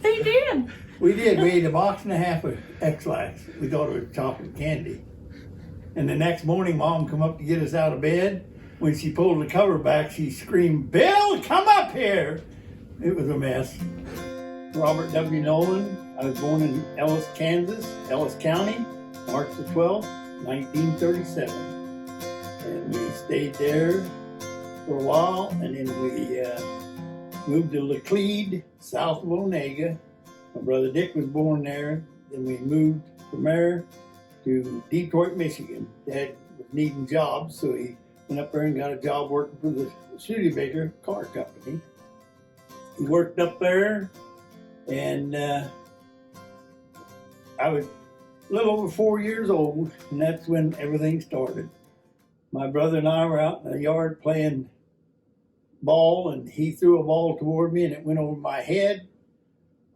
They did. We did. We ate a box and a half of X-Lax. We thought it was chocolate candy. And the next morning, Mom come up to get us out of bed. When she pulled the cover back, she screamed, "Bill, come up here!" It was a mess. Robert W. Noland. I was born in Ellis, Kansas, Ellis County, March the 12th, 1937. And we stayed there for a while, and then we moved to Laclede, south of Onega. My brother Dick was born there. Then we moved from there to Detroit, Michigan. Dad was needing jobs, so he went up there and got a job working for the Studebaker car company. He worked up there, and I was a little over 4 years old, and that's when everything started. My brother and I were out in the yard playing ball, and he threw a ball toward me, and it went over my head.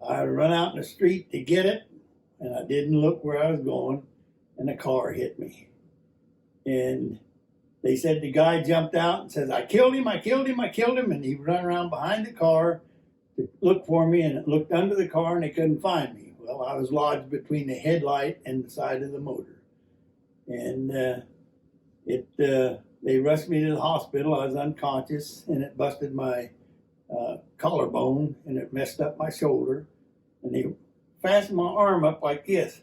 I ran out in the street to get it, and I didn't look where I was going, and a car hit me. And they said the guy jumped out and says, "I killed him, I killed him, I killed him," and he ran around behind the car to look for me, and it looked under the car, and they couldn't find me. Well, I was lodged between the headlight and the side of the motor. And they rushed me to the hospital. I was unconscious, and it busted my collarbone, and it messed up my shoulder. And they fastened my arm up like this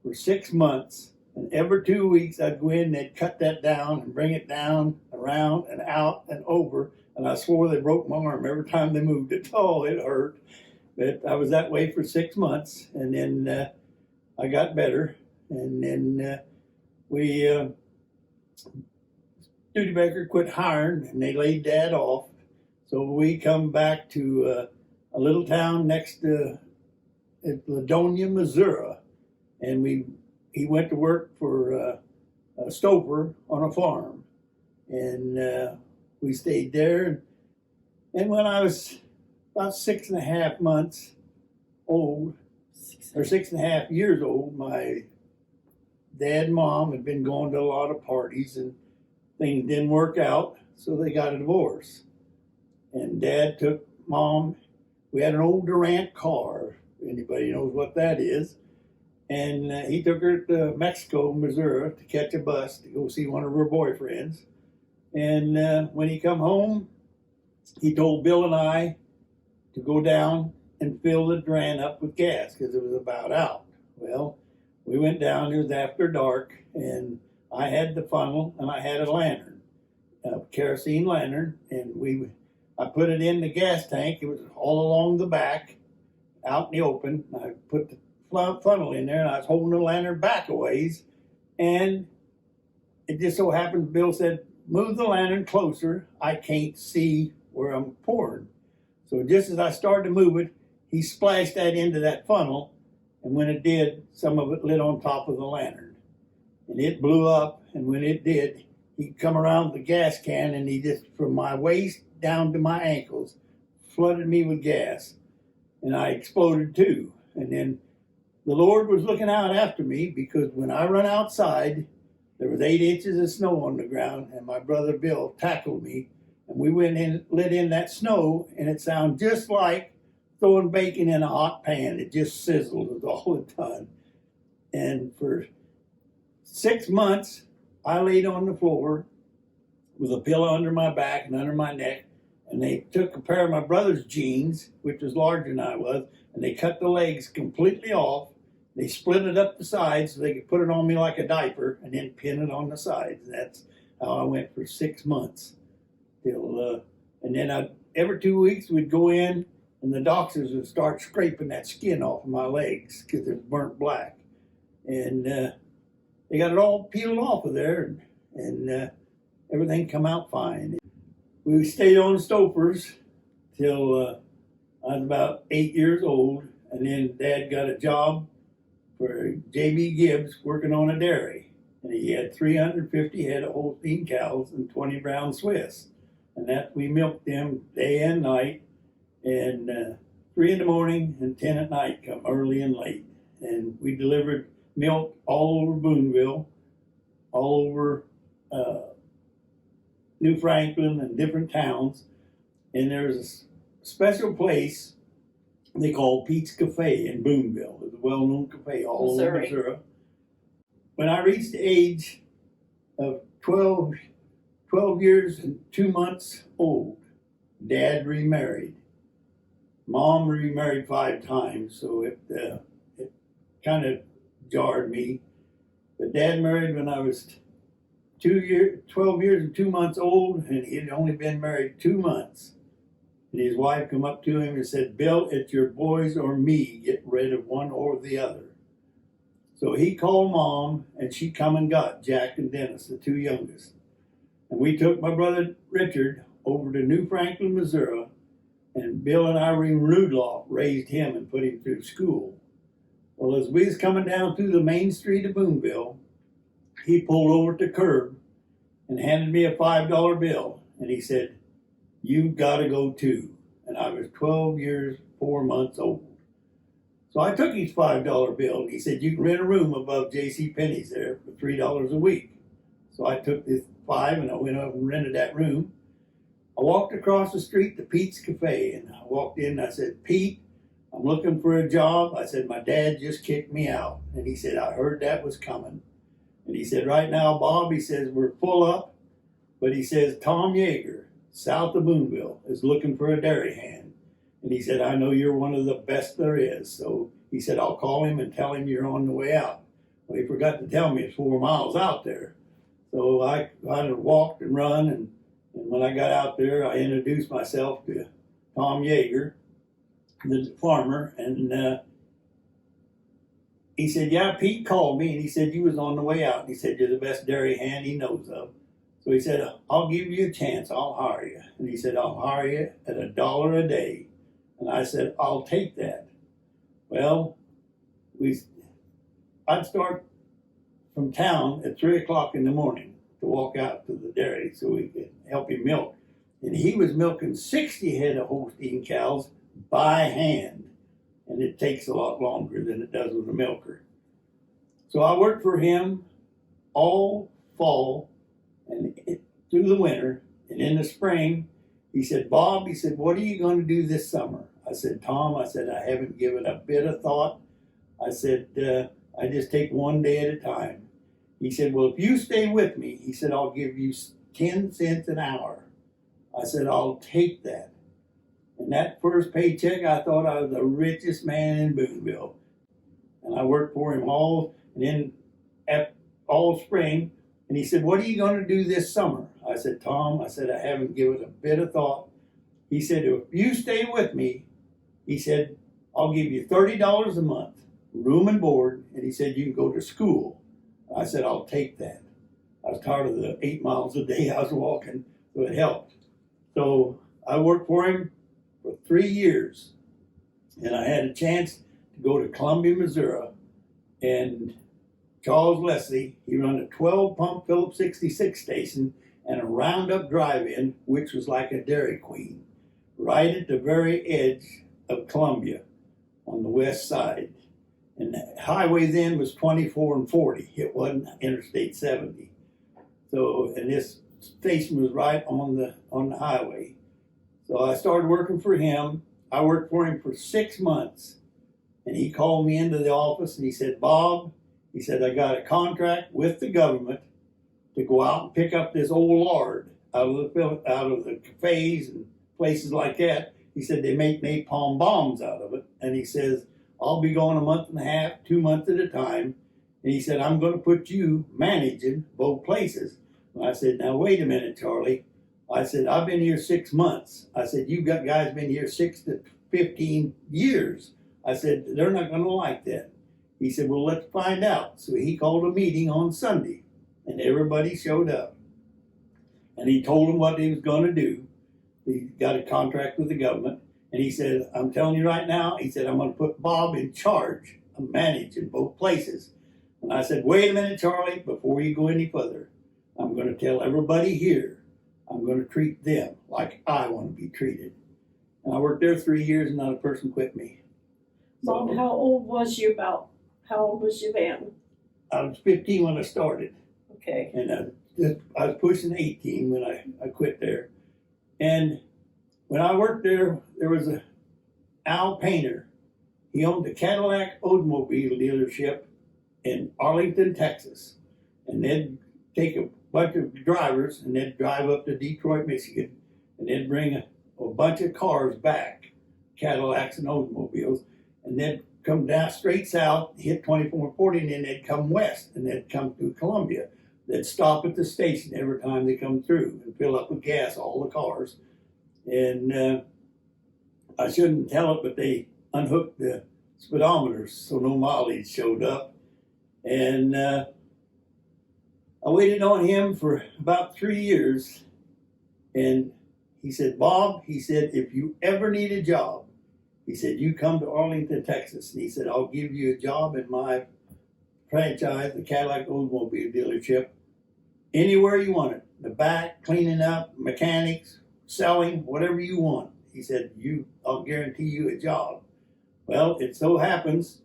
for 6 months. And every 2 weeks I'd go in and they'd cut that down and bring it down, around and out and over. And I swore they broke my arm every time they moved it. Oh, it hurt. But I was that way for 6 months. And then I got better. And then Studebaker quit hiring, and they laid Dad off. So we come back to a little town next to Ladonia, Missouri. And he went to work for a stoker on a farm. And we stayed there. And when I was about 6.5 months old, or 6.5 years old, my dad and mom had been going to a lot of parties, and things didn't work out, so they got a divorce. And Dad took Mom. We had an old Durant car, if anybody knows what that is. And he took her to Mexico, Missouri, to catch a bus to go see one of her boyfriends. And when he come home, he told Bill and I to go down and fill the Durant up with gas because it was about out. Well, we went down. It was after dark, and I had the funnel and I had a lantern, a kerosene lantern, and I put it in the gas tank. It was all along the back, out in the open. I put the funnel in there, and I was holding the lantern back a ways, and it just so happened Bill said, "Move the lantern closer. I can't see where I'm pouring." So just as I started to move it, he splashed that into that funnel, and when it did, some of it lit on top of the lantern. And it blew up, and when it did, he'd come around with the gas can, and he just, from my waist down to my ankles, flooded me with gas. And I exploded too. And then the Lord was looking out after me, because when I run outside, there was 8 inches of snow on the ground, and my brother Bill tackled me, and we went in, lit in that snow, and it sounded just like throwing bacon in a hot pan. It just sizzled all the time. And for 6 months, I laid on the floor with a pillow under my back and under my neck, and they took a pair of my brother's jeans, which was larger than I was, and they cut the legs completely off. They split it up the sides so they could put it on me like a diaper and then pin it on the sides. That's how I went for 6 months. And then every 2 weeks we'd go in, and the doctors would start scraping that skin off of my legs because it was burnt black. And they got it all peeled off of there, and everything come out fine. We stayed on Stopers till I was about 8 years old, and then Dad got a job for J.B. Gibbs working on a dairy. And he had 350 head of Holstein cows and 20 brown Swiss. And that we milked them day and night, and 3 in the morning and 10 at night, come early and late. And we delivered milk all over Boonville, all over New Franklin and different towns. And there was a special place they called Pete's Cafe in Boonville. It was a well-known cafe all over Missouri. When I reached the age of 12 years and 2 months old, Dad remarried. Mom remarried 5 times, so it kind of jarred me. But Dad married when I was 12 years and 2 months old, and he had only been married 2 months. And his wife come up to him and said, "Bill, it's your boys or me. Get rid of one or the other." So he called Mom, and she come and got Jack and Dennis, the 2 youngest. And we took my brother Richard over to New Franklin, Missouri, and Bill and Irene Rudloff raised him and put him through school. Well, as we was coming down through the main street of Boonville, he pulled over at the curb and handed me a $5 bill. And he said, "You've got to go too." And I was 12 years, 4 months old. So I took his $5 bill, and he said, "You can rent a room above J.C. Penney's there for $3 a week." So I took this 5 and I went up and rented that room. I walked across the street to Pete's Cafe, and I walked in and I said, "Pete, I'm looking for a job." I said, "My dad just kicked me out." And he said, "I heard that was coming." And he said, "Right now, Bob," he says, "we're full up." But he says, "Tom Yeager, south of Boonville, is looking for a dairy hand." And he said, "I know you're one of the best there is." So he said, "I'll call him and tell him you're on the way out." Well, he forgot to tell me it's 4 miles out there. So I walked and run, and when I got out there, I introduced myself to Tom Yeager, the farmer, and he said, "Yeah, Pete called me, and he said you was on the way out. And he said you're the best dairy hand he knows of." So he said, "I'll give you a chance. I'll hire you." And he said, "I'll hire you at $1 a day." And I said, "I'll take that." Well, I'd start from town at 3 o'clock in the morning to walk out to the dairy so we could help him milk. And he was milking 60 head of Holstein cows by hand. And it takes a lot longer than it does with a milker. So I worked for him all fall and through the winter. And in the spring, he said, "Bob," he said, "what are you going to do this summer?" I said, "Tom," I said, "I haven't given a bit of thought." I said, "I just take one day at a time." He said, "Well, if you stay with me," he said, "I'll give you 10 cents an hour." I said, "I'll take that." And that first paycheck, I thought I was the richest man in Boonville. And I worked for him all spring. And he said, "What are you going to do this summer?" I said, "Tom," I said, "I haven't given a bit of thought." He said, "If you stay with me," he said, "I'll give you $30 a month, room and board." And he said, "You can go to school." I said, "I'll take that." I was tired of the 8 miles a day I was walking, so it helped. So I worked for him for 3 years. And I had a chance to go to Columbia, Missouri. And Charles Leslie, he ran a 12-pump Phillips 66 station and a Roundup drive-in, which was like a Dairy Queen, right at the very edge of Columbia on the west side. And the highway then was 24 and 40. It wasn't Interstate 70. So, and this station was right on the highway. So I started working for him. I worked for him for 6 months. And he called me into the office and he said, "Bob," he said, "I got a contract with the government to go out and pick up this old lard out of the cafes and places like that." He said, "They make napalm bombs out of it." And he says, "I'll be going a month and a half, 2 months at a time." And he said, "I'm going to put you managing both places." And I said, "Now, wait a minute, Charlie." I said, "I've been here 6 months." I said, "You got guys been here 6 to 15 years. I said, "They're not going to like that." He said, "Well, let's find out." So he called a meeting on Sunday, and everybody showed up. And he told them what he was going to do. He got a contract with the government. And he said, "I'm telling you right now," he said, "I'm going to put Bob in charge of managing both places." And I said, "Wait a minute, Charlie, before you go any further. I'm going to tell everybody here, I'm going to treat them like I want to be treated." And I worked there 3 years and not a person quit me. Bob, So, how old was you then? I was 15 when I started. Okay. And I was pushing 18 when I quit there. And when I worked there, there was Al Painter. He owned a Cadillac automobile dealership in Arlington, Texas. And they'd take a bunch of drivers and they'd drive up to Detroit, Michigan, and they'd bring a bunch of cars back, Cadillacs and automobiles, and they'd come down straight south, hit 2440, and then they'd come west and they'd come through Columbia. They'd stop at the station every time they come through and fill up with gas, all the cars. And I shouldn't tell it, but they unhooked the speedometers so no mileage showed up. And I waited on him for about 3 years. And he said, Bob, he said, if you ever need a job, he said, you come to Arlington, Texas. And he said, I'll give you a job in my franchise, the Cadillac automobile dealership, anywhere you want it. The back, cleaning up, mechanics, selling, whatever you want. He said, I'll guarantee you a job. Well, it so happens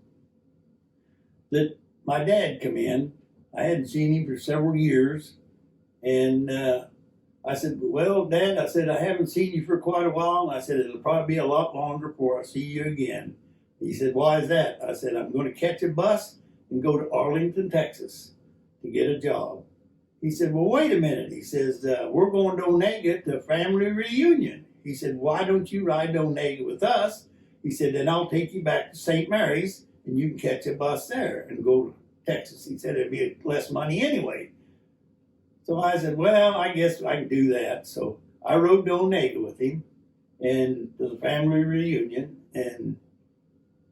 that my dad come in. I hadn't seen him for several years. And I said, well, Dad, I said, I haven't seen you for quite a while. And I said, it'll probably be a lot longer before I see you again. He said, why is that? I said, I'm going to catch a bus and go to Arlington, Texas to get a job. He said, well, wait a minute. He says, we're going to Onega to a family reunion. He said, why don't you ride to Onega with us? He said, then I'll take you back to St. Mary's and you can catch a bus there and go to Texas. He said, it'd be less money anyway. So I said, well, I guess I can do that. So I rode to Onega with him and to the family reunion. And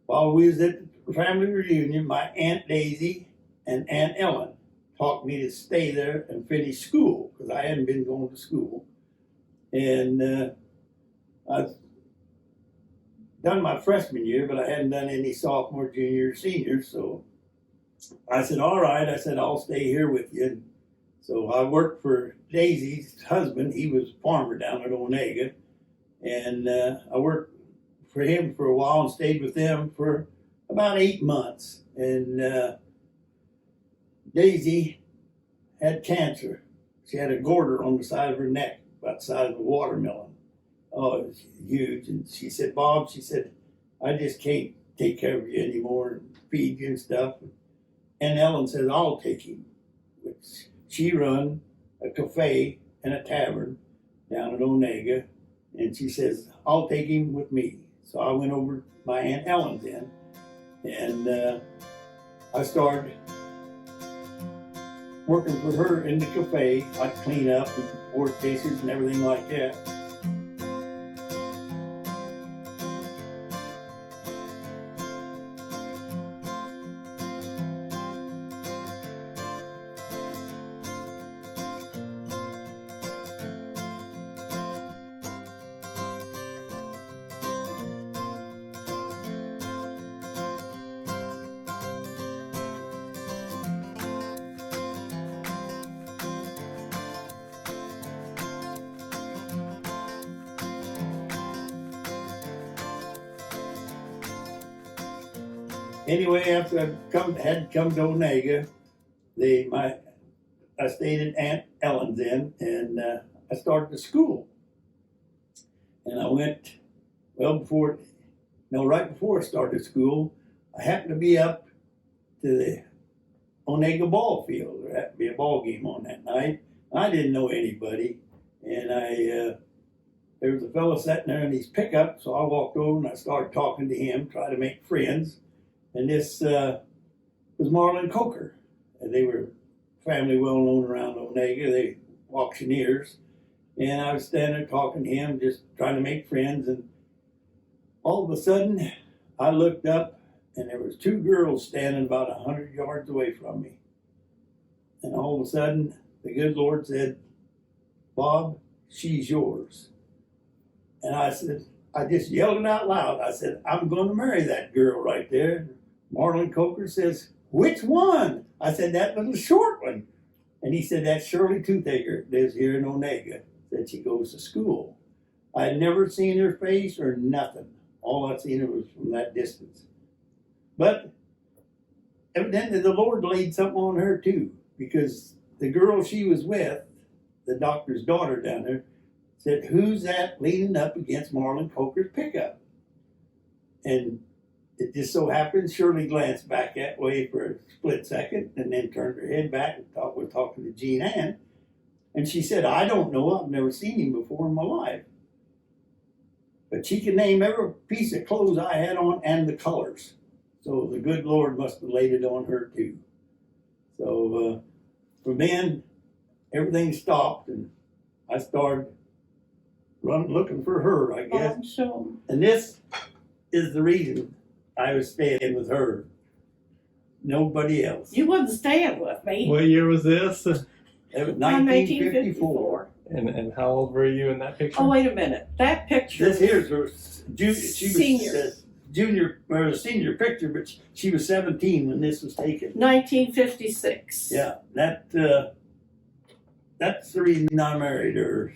while we was at the family reunion, my Aunt Daisy and Aunt Ellen talked me to stay there and finish school because I hadn't been going to school. And I've done my freshman year, but I hadn't done any sophomore, junior, senior. So I said, all right. I said, I'll stay here with you. And so I worked for Daisy's husband. He was a farmer down at Onega. And I worked for him for a while and stayed with them for about 8 months. And Daisy had cancer. She had a goiter on the side of her neck, about the size of a watermelon. Oh, it was huge. And she said, Bob, she said, I just can't take care of you anymore and feed you and stuff. And Ellen said, I'll take him. Which she run a cafe and a tavern down at Onega. And she says, I'll take him with me. So I went over to my Aunt Ellen's in. And I started working for her in the cafe. I'd clean up and board cases and everything like that. Anyway, after I had come to Onega, I stayed at Aunt Ellen's in, and I started the school. And I went, right before I started school, I happened to be up to the Onega ball field. There happened to be a ball game on that night. I didn't know anybody, and there was a fellow sitting there in his pickup, so I walked over and I started talking to him, trying to make friends. And this was Marlon Coker. And they were family well known around Onega. They were auctioneers. And I was standing there talking to him, just trying to make friends. And all of a sudden, I looked up and there was 2 girls standing about 100 yards away from me. And all of a sudden, the good Lord said, Bob, she's yours. And I said, I just yelled it out loud. I said, I'm going to marry that girl right there. Marlon Coker says, which one? I said, that little short one. And he said, that's Shirley Toothaker, lives here in Onega. Said she goes to school. I had never seen her face or nothing. All I'd seen her was from that distance. But evidently the Lord laid something on her too, because the girl she was with, the doctor's daughter down there, said, who's that leaning up against Marlon Coker's pickup? And it just so happened Shirley glanced back that way for a split second and then turned her head back and thought we're talking to Jean Ann. And she said, I don't know, I've never seen him before in my life. But she can name every piece of clothes I had on and the colors. So the good Lord must have laid it on her too. So from then, everything stopped and I started looking for her, I guess. So And this is the reason I was staying with her. Nobody else. you wasn't staying with me. What year was this? It was I'm 1954. And how old were you in that picture? Oh, wait a minute. That picture. This here's her she was Senior. Junior or a senior picture, but she was 17 when this was taken. 1956. Yeah, that's the reason I married her.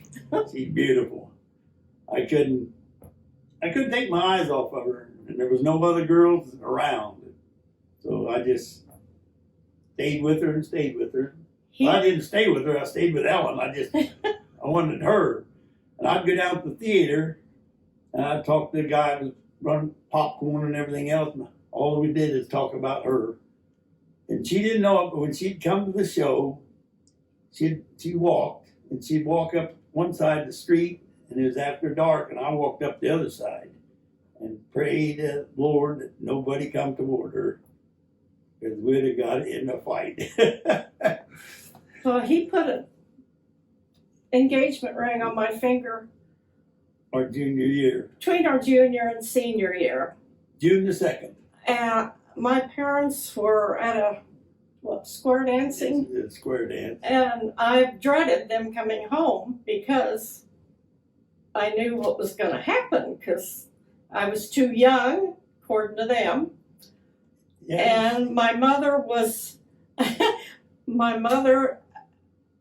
She's beautiful. I couldn't take my eyes off of her, and there was no other girls around. So I just stayed with her and stayed with her. Well, I didn't stay with her. I stayed with Ellen. I wanted her, and I'd go down to the theater, and I'd talk to the guy who was running popcorn and everything else. And all we did is talk about her, and she didn't know it. But when she'd come to the show, she walked, and she'd walk up one side of the street, and it was after dark, and I walked up the other side, and prayed to the Lord that nobody come toward her, because we'd have got in a fight. Well, he put an engagement ring on my finger Our junior year, between our junior and senior year. June the 2nd. And my parents were at a square dancing, It's square dance. and I dreaded them coming home because I knew what was going to happen because I was too young, according to them. Yeah. And my mother was,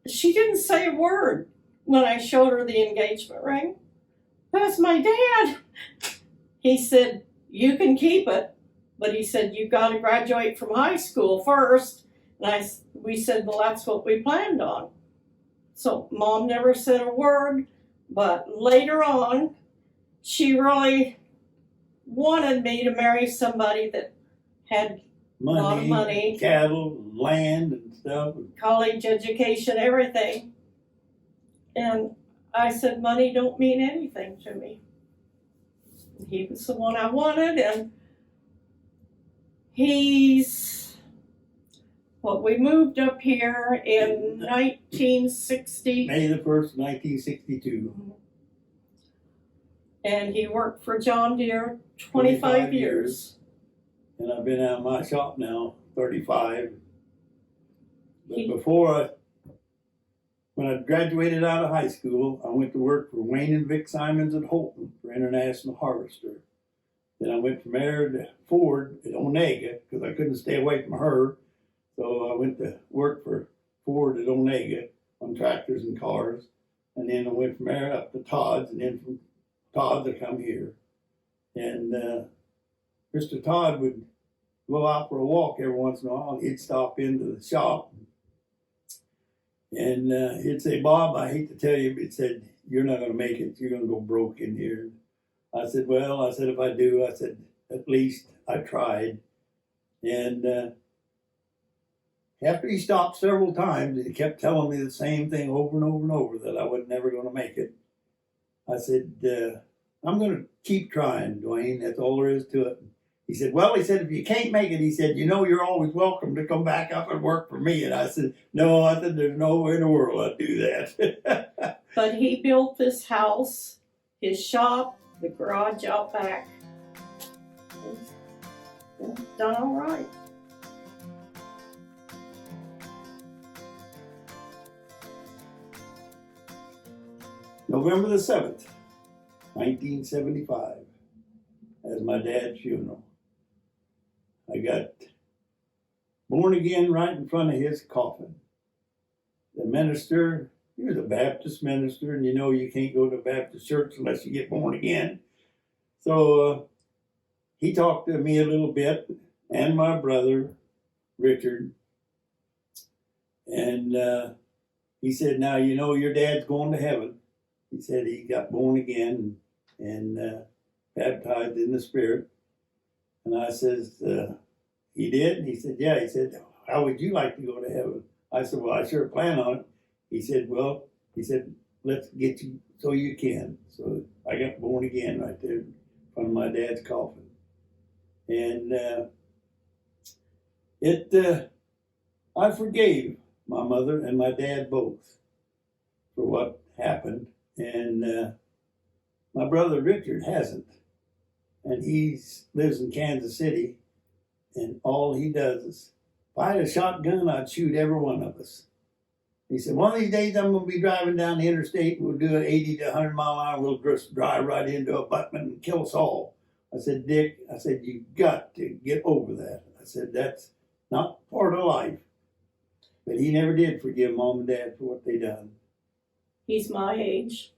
she didn't say a word when I showed her the engagement ring. That's my dad. He said, you can keep it, but he said, you got to graduate from high school first. And we said, well, that's what we planned on. So Mom never said a word, but later on, she really wanted me to marry somebody that had Money, a lot of money, cattle, land, and stuff. college education, everything. And I said, money don't mean anything to me. He was the one I wanted, and we moved up here in 1960. May the 1st, 1962. And he worked for John Deere 25 years. And I've been out of my shop now 35. But He- when I graduated out of high school, I went to work for Wayne and Vic Simons at Holton for International Harvester. Then I went from there to Ford at Onega because I couldn't stay away from her. So I went to work for Ford at Onega on tractors and cars. And then I went from there up to Todd's, and then from Todd's I come here. And Mr. Todd would go out for a walk every once in a while, and he'd stop into the shop. And he'd say, Bob, I hate to tell you, but he said, you're not going to make it. You're going to go broke in here. I said, well, if I do, at least I tried. And after he stopped several times, he kept telling me the same thing over and over and over, that I was never going to make it. I said, I'm going to keep trying, Dwayne. That's all there is to it. He said, if you can't make it, he said, you're always welcome to come back up and work for me. And I said, no, there's no way in the world I'd do that. But he built this house, his shop, the garage out back. It's done all right. November the 7th, 1975, as my dad's funeral. I got born again right in front of his coffin. The minister, he was a Baptist minister, and you can't go to a Baptist church unless you get born again. So he talked to me a little bit, and my brother, Richard. And he said, now, your dad's going to heaven. He said he got born again and baptized in the Spirit. And I says, he did? And he said, yeah. He said, how would you like to go to heaven? I said, well, I sure plan on it. He said, let's get you so you can. So I got born again right there in front of my dad's coffin. And I forgave my mother and my dad both for what happened. And my brother Richard hasn't. And he lives in Kansas City. And all he does is, if I had a shotgun, I'd shoot every one of us. He said, one of these days I'm going to be driving down the interstate and we'll do an 80 to 100 mile an hour. We'll just drive right into a abutment and kill us all. I said, Dick, I said, you've got to get over that. I said, that's not part of life. But he never did forgive Mom and Dad for what they done. He's my age.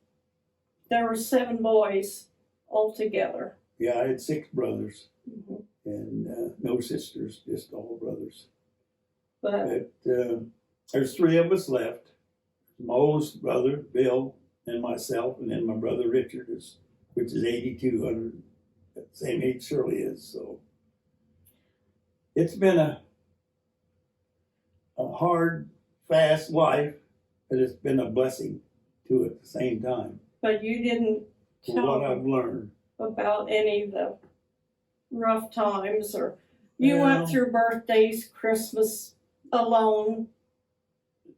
There were 7 boys altogether. Yeah, I had 6 brothers. Mm-hmm. And no sisters, just all brothers. But there's 3 of us left. My oldest brother, Bill, and myself, and then my brother Richard, which is 82, the same age Shirley is. So it's been a hard, fast life, but it's been a blessing too at the same time. But you didn't For tell what I've learned. about any of the rough times, or you Well, went through birthdays, Christmas alone.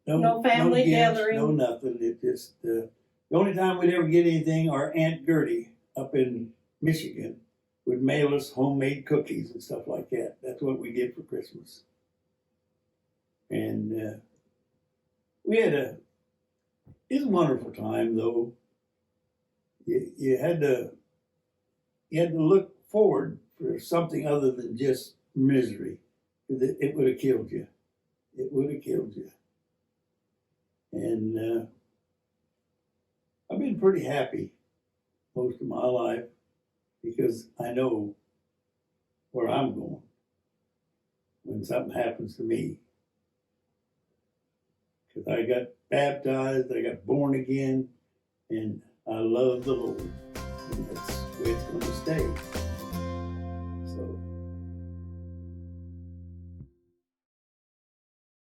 No family gifts, gathering. No nothing. It just the only time we'd ever get anything, our Aunt Gertie up in Michigan would mail us homemade cookies and stuff like that. That's what we get for Christmas. And we had it was a wonderful time though. You had to look forward for something other than just misery. It would have killed you. It would have killed you. And I've been pretty happy most of my life because I know where I'm going when something happens to me. Because I got baptized, I got born again, and I love the Lord. And that's where it's going to stay.